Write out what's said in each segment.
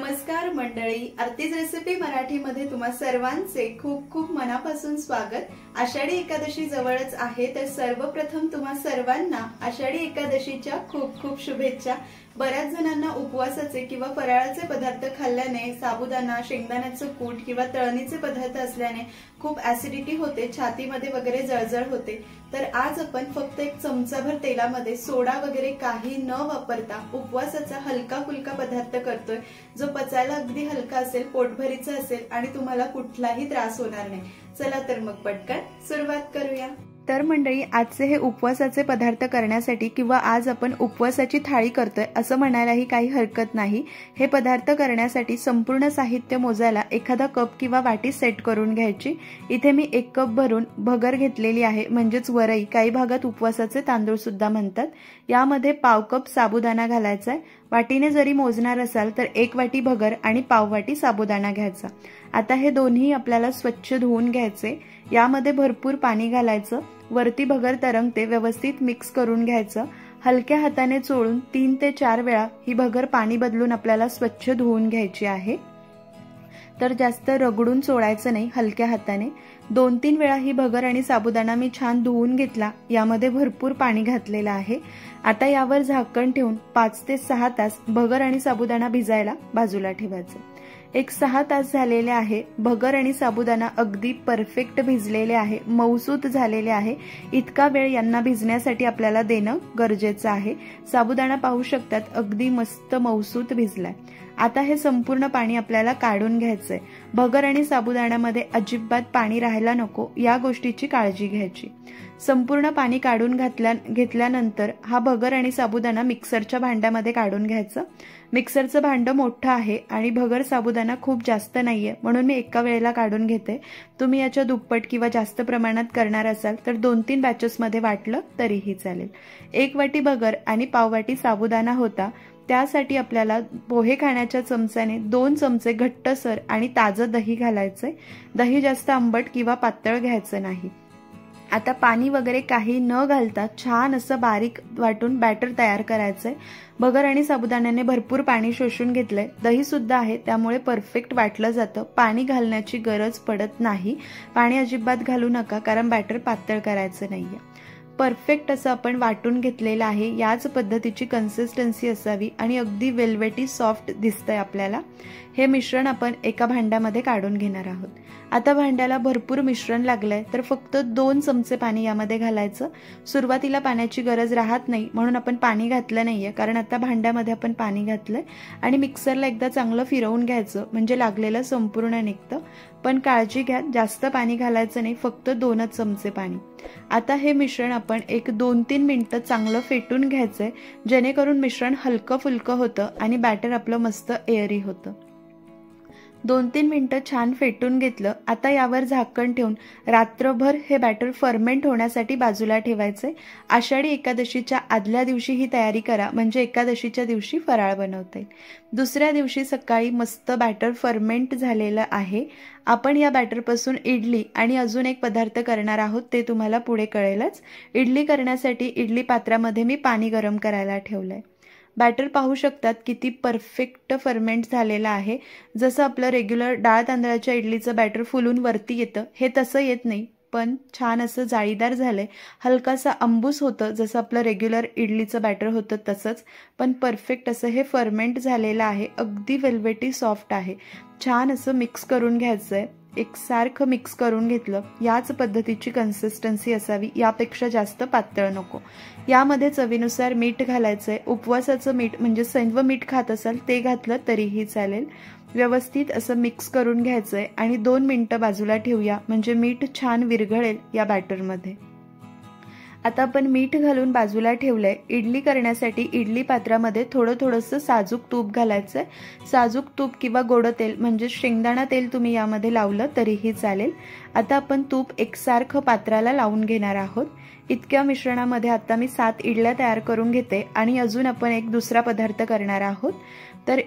नमस्कार मंडळी, आरतीज रेसिपी मराठीमध्ये तुम्हा सर्वांचे खूप खूप मनापासून स्वागत। आषाढी एकादशी जवळच आहे, तर सर्वप्रथम तुम्हा सर्वांना आषाढी एकादशीच्या खूप खूप शुभेच्छा। बऱ्याच जणांना उपवासाचे किंवा फराळाचे पदार्थ खाल्ल्याने, साबुदाणा, शेंगदाण्याचं कूट किंवा तळणीचे पदार्थ असल्याने खूप ऍसिडिटी होते, छातीमध्ये वगैरे जळजळ होते। तर आज आपण फक्त एक चमचाभर तेलामध्ये सोडा वगैरे काही न वापरता उपवासाचा हलका फुलका पदार्थ करतोय, जो पचायला अगदी हलका असेल, पोटभरीचा असेल आणि तुम्हाला कुठलाही त्रास होणार नाही। चला तर मग पटकन सुरुवात करूया। तर मंडळी, आजचे हे उपवासाचे पदार्थ करण्यासाठी किंवा आज आपण उपवासाची थाळी करतोय असं म्हणायलाही काही हरकत नाही। हे पदार्थ करण्यासाठी संपूर्ण साहित्य मोजायला एखादा कप किंवा वाटी सेट करून घ्यायची। इथे मी 1 कप भरून भगर घेतलेली आहे, म्हणजेच वरई, काही भागात उपवासाचे तांदूळ सुद्धा म्हणतात। यामध्ये पाव कप साबुदाणा घालायचा आहे। वाटीने जरी मोजणार असाल तर 1 वाटी भगर आणि पाव वाटी साबुदाणा घ्यायचा। आता हे दोन्ही आपल्याला स्वच्छ धुवून घ्यायचे। यामध्ये भरपूर पाणी घालायचं, वरती भगर तरंगते व्यवस्थित मिक्स करून घ्यायचं। हलक्या हाताने चोळून 3 ते 4 वेळा ही भगर पाणी बदलून आपल्याला स्वच्छ धुवून घ्यायची आहे। तर जास्त रगडून चोळायचं नाही, हलक्या हाताने। 2-3 वेळा ही भगर आणि साबुदाणा मी छान धुवून घेतला। यामध्ये भरपूर पाणी घातलेलं आहे। आता यावर झाकण ठेवून 5 ते 6 तास भगर आणि साबुदाणा भिजायला बाजूला ठेवायचं। 6 तास झालेले आहे। भगर आणि साबुदाणा अगदी परफेक्ट भिजलेले आहे, मऊसूत झालेले आहे। इतका वेळ यांना भिजण्यासाठी आपल्याला देणं गरजेचं आहे। साबुदाणा पाहू शकतात, अगदी मस्त मऊसूत भिजलाय। आता हे संपूर्ण पाणी आपल्याला काढून घ्यायचंय। भगर आणि साबुदाण्यामध्ये अजिबात पाणी राहायला नको, या गोष्टीची काळजी घ्यायची। संपूर्ण पाणी काढून घेतल्यानंतर हा भगर आणि साबुदाणा मिक्सरच्या भांड्यामध्ये काढून घ्यायचं। मिक्सरचं भांडं मोठं आहे आणि भगर साबुदाणा खूप जास्त नाहीये, म्हणून मी एका वेळेला काढून घेते। तुम्ही याच्या दुप्पट किंवा जास्त प्रमाणात करणार असाल तर 2-3 बॅचेसमध्ये वाटलं तरीही चालेल। 1 वाटी भगर आणि पाव वाटी साबुदाणा होता, त्यासाठी आपल्याला पोहे खाण्याच्या चमच्याने 2 चमचे घट्टसर आणि ताजं दही घालायचंय। दही जास्त आंबट किंवा पातळ घ्यायचं नाही। आता पाणी वगैरे काही न घालता छान असं बारीक वाटून बॅटर तयार करायचंय। भगर आणि साबुदाण्याने भरपूर पाणी शोषून घेतलंय, दही सुद्धा आहे, त्यामुळे परफेक्ट वाटलं जातं। पाणी घालण्याची गरज पडत नाही। पाणी अजिबात घालू नका, कारण बॅटर पातळ करायचं नाहीये। परफेक्ट असं आपण वाटून घेतलेलं आहे। याच पद्धतीची कन्सिस्टन्सी असावी आणि अगदी वेल्वेटी सॉफ्ट दिसतंय आपल्याला। हे मिश्रण आपण एका भांड्यामध्ये काढून घेणार आहोत। आता भांड्याला भरपूर मिश्रण लागलंय, तर फक्त 2 चमचे पाणी यामध्ये घालायचं। सुरुवातीला पाण्याची गरज राहत नाही, म्हणून आपण पाणी घातलं नाहीये, कारण आता भांड्यामध्ये आपण पाणी घातलंय। आणि मिक्सरला एकदा चांगलं फिरवून घ्यायचं, म्हणजे लागलेलं संपूर्ण निघतं। पण काळजी घ्या, जास्त पाणी घालायचं नाही, फक्त 2च चमचे पाणी। आता हे मिश्रण आपण 1-2-3 मिनिटं चांगलं फेटून घ्यायचंय, जेणेकरून मिश्रण हलकं फुलकं होतं आणि बॅटर आपलं मस्त एअरी होतं। 2-3 मिनिटं छान फेटून घेतलं। आता यावर झाकण ठेवून रात्रभर हे बॅटर फर्मेंट होण्यासाठी बाजूला ठेवायचंय। आषाढी एकादशीच्या आदल्या दिवशी ही तयारी करा, म्हणजे एकादशीच्या दिवशी फराळ बनवता येईल। दुसऱ्या दिवशी सकाळी मस्त बॅटर फर्मेंट झालेलं आहे। आपण या बॅटरपासून इडली आणि अजून एक पदार्थ करणार आहोत, ते तुम्हाला पुढे कळेलच। इडली करण्यासाठी इडली पात्रामध्ये मी पाणी गरम करायला ठेवलंय। बॅटर पाहू शकतात किती परफेक्ट फर्मेंट झालेलं आहे। जसं आपलं रेग्युलर डाळ तांदळाच्या इडलीचं बॅटर फुलून वरती येतं, हे तसं येत नाही, पण छान असं जाळीदार झालंय। हलकासा अंबूस होतं, जसं आपलं रेग्युलर इडलीचं बॅटर होतं तसंच, पण परफेक्ट असं हे फर्मेंट झालेलं आहे। अगदी वेल्वेटी सॉफ्ट आहे। छान असं मिक्स करून घ्यायचंय, एकसारखं मिक्स करून घेतलं। याच पद्धतीची कन्सिस्टन्सी असावी, यापेक्षा जास्त पातळ नको। यामध्ये चवीनुसार मीठ घालायचंय। उपवासाचं मीठ म्हणजे सैंधव मीठ खात असाल ते घातलं तरीही चालेल। व्यवस्थित असं मिक्स करून घ्यायचंय आणि 2 मिनिटं बाजूला ठेवूया, म्हणजे मीठ छान विरघळेल या बॅटरमध्ये। आता आपण मीठ घालून बाजूला ठेवलंय। इडली करण्यासाठी इडली पात्रामध्ये थोडंसं साजूक तूप घालायचंय। साजूक तूप किंवा गोड तेल म्हणजे शेंगदाणा तेल तुम्ही यामध्ये लावलं तरीही चालेल। आता आपण तूप एकसारखं पात्राला लावून घेणार आहोत। इतक्या मिश्रणामध्ये आता मी 7 इडल्या तयार करून घेते आणि अजून आपण एक दुसरा पदार्थ करणार आहोत। तर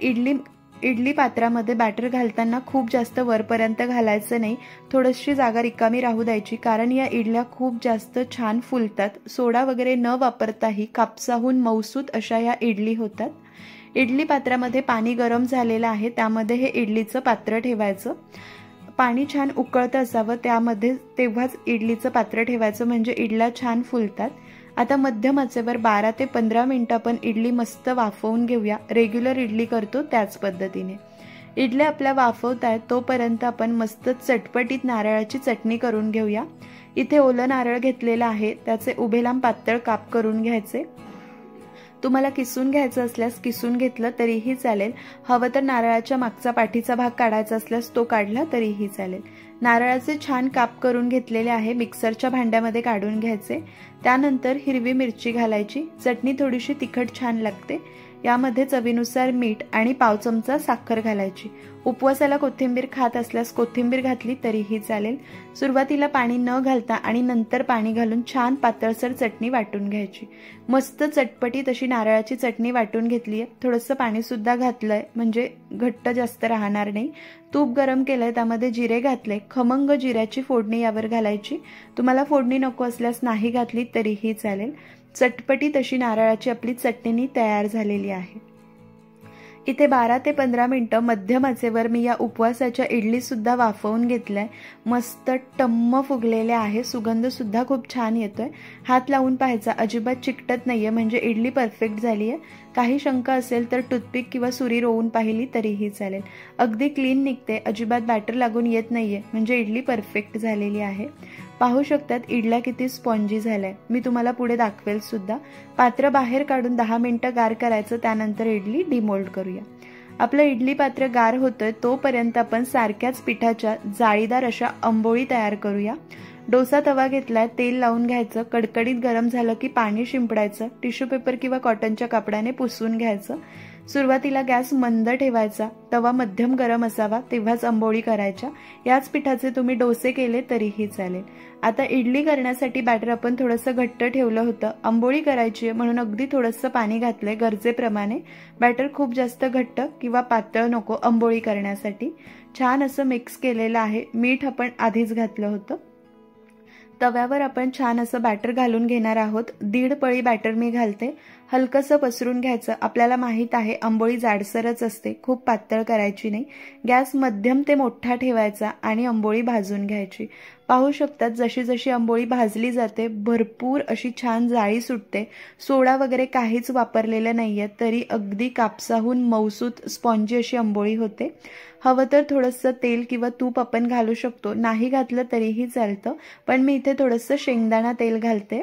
इडली पात्रामध्ये बॅटर घालताना खूप जास्त वरपर्यंत घालायचं नाही, थोडीशी जागा रिकामी राहू द्यायची, कारण या इडल्या खूप जास्त छान फुलतात। सोडा वगैरे न वापरताही कापसाहून मऊसूत अशा या इडली होतात। इडली पात्रामध्ये पाणी गरम झालेलं आहे, त्यामध्ये हे इडलीचं पात्र ठेवायचं। पाणी छान उकळतं असावं, त्यामध्ये तेव्हाच इडलीचं पात्र ठेवायचं, म्हणजे इडल्या छान फुलतात। आता मध्यम आचेवर 12 ते 15 मिनिटं आपण इडली मस्त वाफवून घेऊया। रेग्युलर इडली करतो त्याच पद्धतीने इडल्या आपल्या वाफवत आहेत तोपर्यंत आपण मस्त चटपटीत नारळाची चटणी करून घेऊया। इथे ओलं नारळ घेतलेलं आहे, त्याचे उभे लांब पातळ काप करून घ्यायचे। तुम्हाला किसून घ्यायचं असल्यास किसून घेतलं तरीही चालेल, हवं तर नारळाच्या मागचा पाठीचा भाग काढायचा असल्यास तो काढला तरीही चालेल। नारळाचे छान काप करून घेतलेले आहे, मिक्सरच्या भांड्यामध्ये काढून घ्यायचे। त्यानंतर हिरवी मिरची घालायची, चटणी थोडीशी तिखट छान लागते। यामध्ये चवीनुसार मीठ आणि पाव चमचा साखर घालायची। उपवासाला कोथिंबीर खात असल्यास कोथिंबीर घातली तरीही चालेल। सुरुवातीला पाणी न घालता आणि नंतर पाणी घालून छान पातळसर चटणी वाटून घ्यायची। मस्त चटपटीत अशी नारळाची चटणी वाटून घेतली आहे। थोडंसं पाणी सुद्धा घातलंय म्हणजे घट्ट जास्त राहणार नाही। तूप गरम केलंय, त्यामध्ये जिरे घातले, खमंग जिऱ्याची फोडणी यावर घालायची। तुम्हाला फोडणी नको असल्यास नाही घातली तरीही चालेल। चटपटीत अशी नारळाची आपली चटणी तयार झालेली आहे। इथे 12 ते 15 मिनिटं मध्यम आचेवर मी या उपवासाच्या इडली सुद्धा वाफवून घेतलाय। मस्त टम्म फुगलेले आहे, सुगंध सुद्धा खूप छान येतोय। हात लावून पाहायचा, अजिबात चिकटत नाहीये, म्हणजे इडली परफेक्ट झाली आहे। काही शंका असेल तर टूथपिक किंवा सुरी रोवून पाहिली तरीही चालेल। अगदी क्लीन निघते, अजिबात बॅटर लागून येत नाहीये, म्हणजे इडली परफेक्ट झालेली आहे। पाहू शकतात इडल्या किती स्पॉन्जी झाल्या। मी तुम्हाला पुढे दाखवेल सुद्धा। पात्र बाहेर काढून 10 मिनिटं गार करायचं, त्यानंतर इडली डिमोल्ड करूया। आपलं इडली पात्र गार होतंय तोपर्यंत आपण सारख्याच पिठाच्या जाळीदार अशा आंबोळी तयार करूया। डोसा तवा घेतलाय, तेल लावून घ्यायचं, कडकडीत गरम झालं की पाणी शिंपडायचं, टिश्यू पेपर किंवा कॉटनच्या कापडाने पुसून घ्यायचं। सुरुवातीला गॅस मंद ठेवायचा, तवा मध्यम गरम असावा तेव्हाच आंबोळी करायच्या। याच पिठाचे तुम्ही डोसे केले तरीही चालेल। आता इडली करण्यासाठी बॅटर आपण थोडंसं घट्ट ठेवलं होतं, आंबोळी करायची आहे म्हणून अगदी थोडंसं पाणी घातलंय गरजेप्रमाणे। बॅटर खूप जास्त घट्ट किंवा पातळ नको आंबोळी करण्यासाठी। छान असं मिक्स केलेलं आहे, मीठ आपण आधीच घातलं होतं। तव्यावर आपण छान असं बॅटर घालून घेणार आहोत। 1.5 पळी बॅटर मी घालते, हलकसं पसरून घ्यायचं। आपल्याला माहित आहे आंबोळी जाडसरच असते, खूप पातळ करायची नाही। गॅस मध्यम ते मोठा ठेवायचा आणि आंबोळी भाजून घ्यायची। पाहू शकतात जशी जशी आंबोळी भाजली जाते भरपूर अशी छान जाळी सुटते। सोडा वगैरे काहीच वापरलेलं नाहीये, तरी अगदी कापसाहून मऊसूत स्पॉन्जी अशी आंबोळी होते। हवं तर थोडंसं तेल किंवा तूप आपण घालू शकतो, नाही घातलं तरीही चालतं, पण मी इथे थोडंसं शेंगदाणा तेल घालते।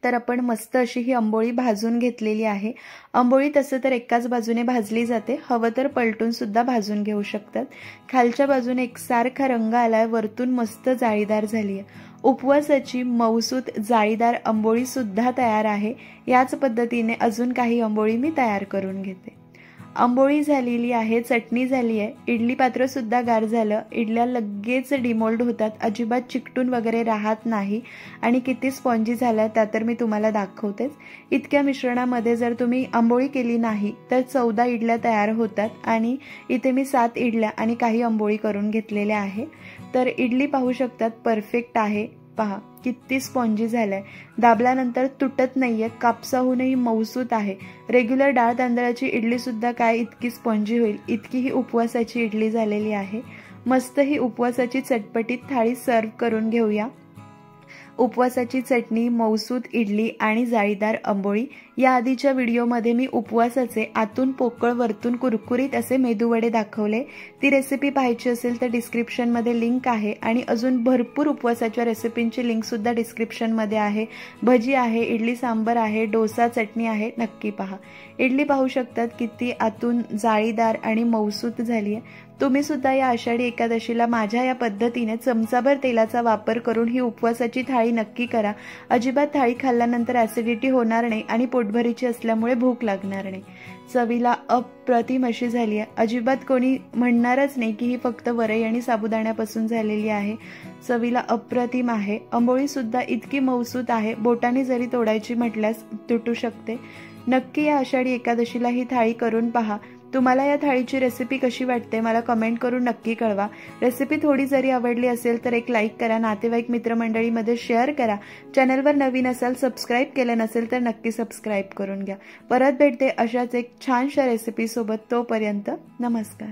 तर आपण मस्त अशी ही आंबोळी भाजून घेतलेली आहे। आंबोळी तसं तर एकाच बाजूने भाजली जाते, हवं तर पलटून सुद्धा भाजून घेऊ शकतात। खालच्या बाजूने एकसारखा रंग आलाय, वरतून मस्त जाळीदार झाली आहे। उपवासाची मऊसूत जाळीदार आंबोळी सुद्धा तयार आहे। याच पद्धतीने अजून काही आंबोळी मी तयार करून घेते। आंबोळी झालेली आहे, चटणी झाली आहे, इडली पात्र सुद्धा गार झालं। इडल्या लगेच डिमोल्ड होतात, अजिबात चिकटून वगैरे राहत नाही आणि किती स्पॉन्जी झाल्या त्या तर मी तुम्हाला दाखवतेच। इतक्या मिश्रणामध्ये जर तुम्ही आंबोळी केली नाही तर 14 इडल्या तयार होतात आणि इथे मी 7 इडल्या आणि काही आंबोळी करून घेतलेल्या आहे। तर इडली पाहू शकतात परफेक्ट आहे, पहा किती स्पॉन्जी झालाय, दाबल्यानंतर तुटत नाहीये, कापसाहूनही मऊसूत आहे। रेग्युलर डाळ तांदळाची इडली सुद्धा काय इतकी स्पॉन्जी होईल, इतकी ही उपवासाची इडली झालेली आहे। मस्त ही उपवासाची चटपटीत थाळी सर्व करून घेऊया। उपवासाची चटणी, मऊसूत इडली आणि जाळीदार आंबोळी। या आधीच्या व्हिडिओमध्ये मी उपवासाचे आतून पोकळ वरतून कुरकुरीत असे मेदूवडे दाखवले। ती रेसिपी पाहायची असेल तर डिस्क्रिप्शनमध्ये लिंक आहे आणि अजून भरपूर उपवासाच्या रेसिपींची लिंक सुद्धा डिस्क्रिप्शनमध्ये आहे। भजी आहे, इडली सांबर आहे, डोसा चटणी आहे, नक्की पहा। इडली पाहू शकतात किती आतून जाळीदार आणि मऊसूत झाली आहे। तुम्ही सुद्धा या आषाढी एकादशीला माझ्या या पद्धतीने चमचाभर तेलाचा वापर करून ही उपवासाची थाळी नक्की करा। अजिबात थाळी खाल्ल्यानंतर ऍसिडिटी होणार नाही आणि पोटभरीची असल्यामुळे भूक लागणार नाही। चवीला अप्रतिम अशी झाली आहे, अजिबात कोणी म्हणणारच नाही की ही फक्त वरई आणि साबुदाण्यापासून झालेली आहे। चवीला अप्रतिम आहे। आंबोळी सुद्धा इतकी मऊसूत आहे, बोटाने जरी तोडायची म्हटल्यास तुटू शकते। नक्की या आषाढी एकादशीला ही थाळी करून पहा। तुम्हाला या थाळीची रेसिपी कशी वाटते मला कमेंट करून नक्की कळवा। रेसिपी थोडी जरी आवडली असेल तर एक लाईक करा, नातेवाईक मित्रमंडळीमध्ये शेअर करा। चॅनलवर नवीन असाल, सबस्क्राईब केलं नसेल तर नक्की सबस्क्राईब करून घ्या। परत भेटते अशाच एक छानशा रेसिपी सोबत, तोपर्यंत नमस्कार।